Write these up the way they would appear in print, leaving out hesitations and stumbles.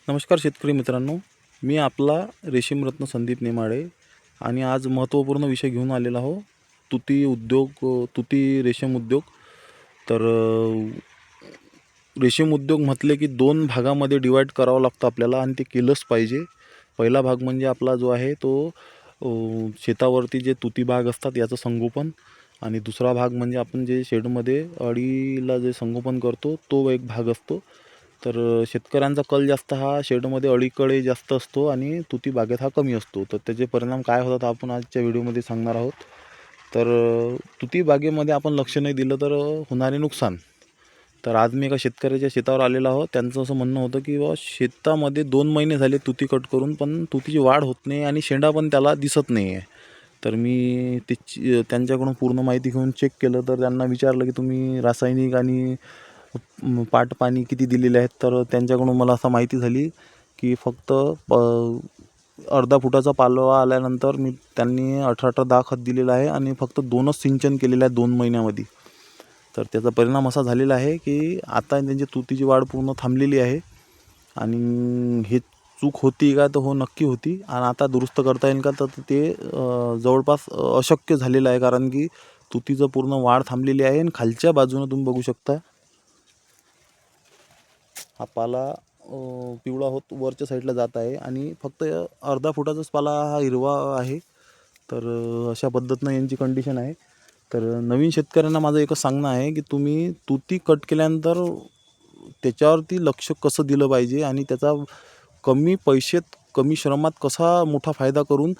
नमस्कार शेतकरी मित्रांनो, मी आपला रेशीमरत्न संदीप नेमाडे आणि आज महत्त्वपूर्ण विषय घेऊन आलेला आहो. तुती उद्योग, तुती रेशीम उद्योग. तर रेशीम उद्योग म्हटले की दोन भागामध्ये डिवाईड करावं लागतं आपल्याला आणि ते केलंच पाहिजे. पहिला भाग म्हणजे आपला जो आहे तो शेतावरती जे तुती बाग असतात याचं संगोपन, आणि दुसरा भाग म्हणजे आपण जे शेडमध्ये अळीला जे संगोपन करतो तो एक भाग असतो. तर शेतकऱ्यांचा कल जास्त हा शेडमध्ये अळीकडे जास्त असतो आणि तुती बागेत हा कमी असतो. तर त्याचे परिणाम काय होतात आपण आजच्या व्हिडिओमध्ये सांगणार आहोत. तर तुती बागेमध्ये आपण लक्ष नाही दिलं तर होणारे नुकसान. तर आज मी एका शेतकऱ्याच्या शेतावर आलेलो आहोत. त्यांचं असं म्हणणं होतं की बाबा शेतामध्ये 2 महिने झाले तुती कट करून, पण तुतीची वाढ होत नाही आणि शेंडा पण त्याला दिसत नाही आहे. तर मी त्यांच्याकडून पूर्ण माहिती घेऊन चेक केलं. तर त्यांना विचारलं की तुम्ही रासायनिक आणि पाट पाणी किती दिलेले आहेत. तर त्यांच्याकडून मला असं माहिती झाली की फक्त अर्धा फुटाचा पालवा आल्यानंतर त्यांनी 18-18-10 खत दिलेलं आहे आणि फक्त 2च सिंचन केलेलं आहे 2 महिन्यामध्ये. तर त्याचा परिणाम असा झालेला आहे की आता त्यांची तुतीची वाढ पूर्ण थांबलेली आहे. आणि हे चूक होती का, तर हो नक्की होती. आणि आता दुरुस्त करता येईल का, तर ते जवळपास अशक्य झालेलं आहे. कारण की तुतीचं पूर्ण वाढ थांबलेली आहे आणि खालच्या बाजूनं तुम्ही बघू शकता हा पाला पिवळा होत वरच्या साईडला जात आहे आणि फक्त अर्धा फुटाचाच पाला हा हिरवा आहे. तर अशा पद्धतीनं यांची कंडिशन आहे. तर नवीन शेतकऱ्यांना माझं एकच सांगणं आहे की तुम्ही तुती कट केल्यानंतर त्याच्यावरती लक्ष कसं दिलं पाहिजे आणि त्याचा कमी पैशात कमी श्रमात कसा मोठा फायदा करून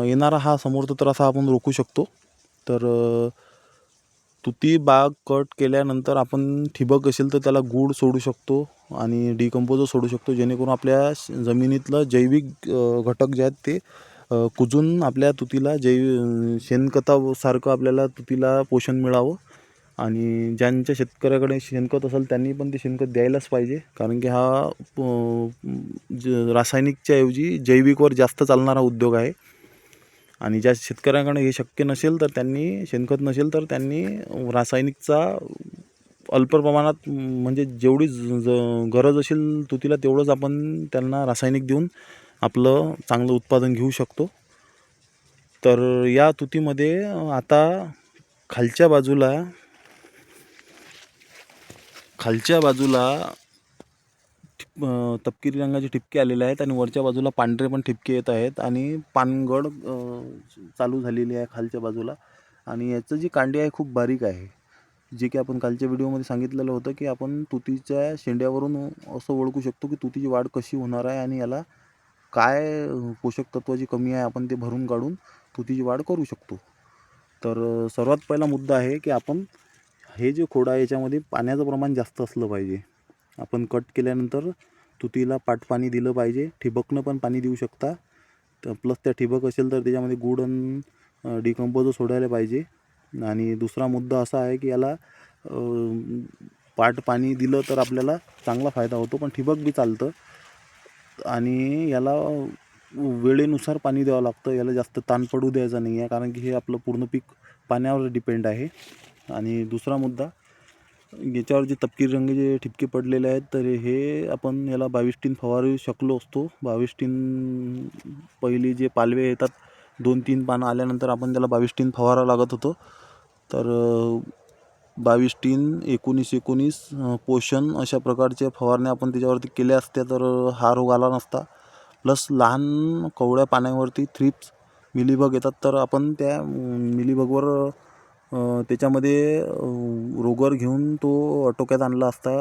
येणारा हा समोरचा त्रास हा आपण रोखू शकतो. तर तुती बाग कट केल्यानंतर आपण ठिबक असेल तर त्याला गूळ सोडू शकतो आणि डिकंपोजर सोडू शकतो, जेणेकरून आपल्या जमिनीतलं जैविक घटक जे आहेत ते कुजून आपल्या तुतीला शेणखतासारखं आपल्याला तुतीला पोषण मिळावं. आणि ज्यांच्या शेतकऱ्याकडे शेणखत असेल त्यांनी पण ते शेणखत द्यायलाच पाहिजे, कारण की हा रासायनिकच्या ऐवजी जैविकवर जास्त चालणारा उद्योग आहे. आणि ज्या शेतकऱ्यांकडे हे शक्य नसेल तर त्यांनी शेणखत नसेल तर त्यांनी रासायनिकचा अल्प प्रमाणात, म्हणजे जेवढी गरज असेल तुतीला तेवढंच आपण त्यांना रासायनिक देऊन आपलं चांगलं उत्पादन घेऊ शकतो. तर या तुतीमध्ये आता खालच्या बाजूला तपकिरी रंगाचे ठिपके आलेले आहेत आणि वरच्या बाजूला पांढरे पण ठिपके येत आहेत आणि पानगळ चालू झालेली आहे खालच्या बाजूला. आणि याचं जी कांडी आहे खूप बारीक आहे, जे की आपण कालच्या व्हिडिओमध्ये सांगितलेलं होतं की आपण तुतीच्या शेंड्यावरून असं ओळखू शकतो की तुतीची वाढ कशी होणार आहे आणि याला काय पोषक तत्वाची कमी आहे, आपण ते भरून काढून तुतीची वाढ करू शकतो. तर सर्वात पहिला मुद्दा आहे की आपण हे जे खोड आहे याच्यामध्ये पाण्याचं प्रमाण जास्त असलं पाहिजे. आपण कट केल्यानंतर तुतीला पाणी दिलं पाहिजे. ठिबकनं पण पाणी देऊ शकता. तर प्लस त्या ठिबक असेल तर त्याच्यामध्ये गूळ आणि डिकंपोजर सोडायला पाहिजे. आणि दुसरा मुद्दा असा आहे की याला पाणी दिलं तर आपल्याला चांगला फायदा होतो, पण ठिबक बी चालतं. आणि याला वेळेनुसार पाणी द्यावं लागतं. याला जास्त ताण पडू द्यायचा नाही आहे, कारण की हे आपलं पूर्ण पीक पाण्यावर डिपेंड आहे. आणि दुसरा मुद्दा, याच्यावर जे तपकिरी रंगाचे ठिपके पडलेले आहेत तर हे आपण याला 22-3 फवारू शकलो असतो. 22-3 पहिली जे पालवे येतात 2-3 पानं आल्यानंतर आपण त्याला 22-3 फवारा लागत होतो. तर 22-3 19-19 पोषण अशा प्रकारच्या फवारण्या आपण त्याच्यावरती केल्या असत्या तर हा रोग आला नसता. प्लस लहान कवड्या पाण्यावरती थ्रिप्स मिलीबग येतात, तर आपण त्या मिलीबगवर त्याच्यामध्ये रोगर घेऊन तो आटोक्यात आणला असता.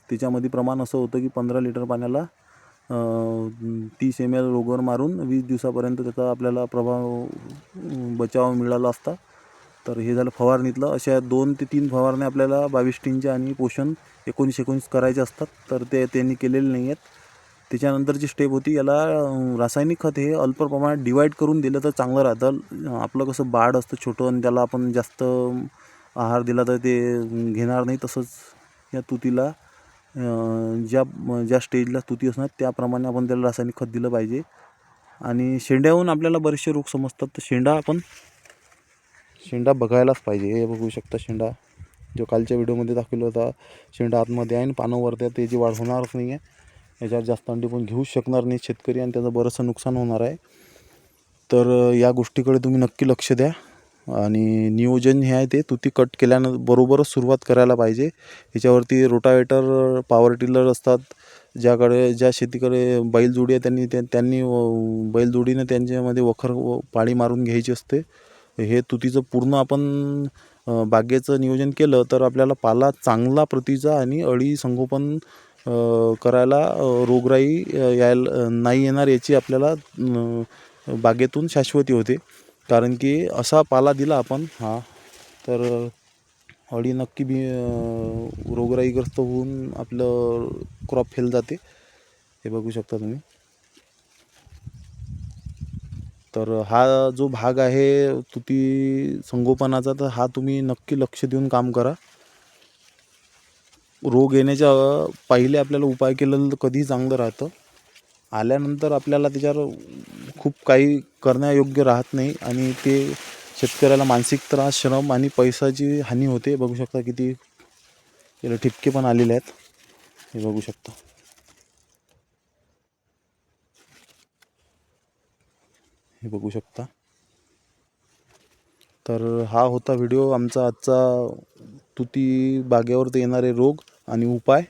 त्याच्यामध्ये प्रमाण असं होतं की 15 लिटर पाण्याला 30 ml रोगर मारून 20 दिवसापर्यंत त्याचा आपल्याला बचाव मिळाला असता. तर हे झालं फवारणीतलं. अशा 2 ते 3 फवारण्या आपल्याला 22-3च्या आणि पोषण 19-19 करायचे असतात, तर ते त्यांनी केलेले नाही आहेत. त्याच्यानंतरची स्टेप होती, याला रासायनिक खत हे अल्प प्रमाणात डिवाईड करून दिलं तर चांगलं राहतं. आपलं कसं बाळ असतं छोटं आणि त्याला आपण जास्त आहार दिला तर ते घेणार नाही, तसंच या तुतीला ज्या स्टेजला तुती असणार त्याप्रमाणे आपण त्याला रासायनिक खत दिलं पाहिजे. आणि शेंड्याहून आपल्याला बरेचसे रोग समजतात, तर शेंडा बघायलाच पाहिजे. हे बघू शकता शेंडा, जो कालच्या व्हिडिओमध्ये दाखवला होता, शेंडा आतमध्ये आहे आणि पानं वरती त्याची वाढ होणारच नाही आहे. याच्यावर जास्त अंडी पण घेऊच शकणार नाही शेतकरी आणि त्याचं बरंचसं नुकसान होणार आहे. तर या गोष्टीकडे तुम्ही नक्की लक्ष द्या. आणि नियोजन हे आहे ते तुती कट बरोबरच सुरुवात करायला पाहिजे. याच्यावरती रोटावेटर, पॉवर टिलर असतात. ज्या शेतीकडे बैलजोडी आहे त्यांनी बैलजोडीने त्यांच्यामध्ये वखर पाळी मारून घ्यायची असते. हे तुतीचं पूर्ण आपण बागेचं नियोजन केलं तर आपल्याला पाला चांगला प्रतीचा आणि अळी संगोपन करायला रोगराई यायला नाही येणार याची आपल्याला बागेतून शाश्वती होते. कारण की असा पाला दिला आपण तर अळी नक्की रोगराईग्रस्त होऊन आपलं क्रॉप फेल जाते. हे बघू शकता तुम्ही. तर हा जो भाग आहे तुती संगोपनाचा, तर हा तुम्ही नक्की लक्ष देऊन काम करा. रोग येण्याच्या पहिले आपल्याला उपाय केलेलं तर कधीही चांगलं राहतं. आल्यानंतर आपल्याला त्याच्यावर खूप काही करण्यायोग्य राहत नाही आणि ते शेतकऱ्याला मानसिक त्रास, श्रम आणि पैशाची हानी होते. बघू शकता किती त्याला ठिपके पण आलेले आहेत. हे बघू शकता. हे बघू शकता. तर हा होता व्हिडिओ आमचा आजचा तुती बागेवर येणारे रोग आणि उपाय.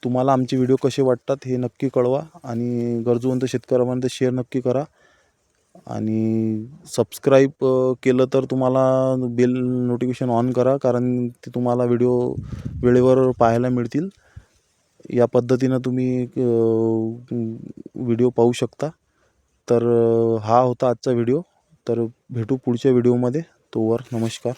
तुम्हाला आमचे व्हिडिओ कसे वाटतात हे नक्की कळवा आणि गरजूवंत शेतकऱ्यांपर्यंत शेअर नक्की करा. आणि सबस्क्राईब केलं तर तुम्हाला बेल नोटिफिकेशन ऑन करा, कारण ते तुम्हाला व्हिडिओ वेळेवर पाहायला मिळतील. या पद्धतीनं तुम्ही व्हिडिओ पाहू शकता. तर हा होता आजचा व्हिडिओ. तर भेटू पुढच्या व्हिडिओमध्ये. तोवर नमस्कार.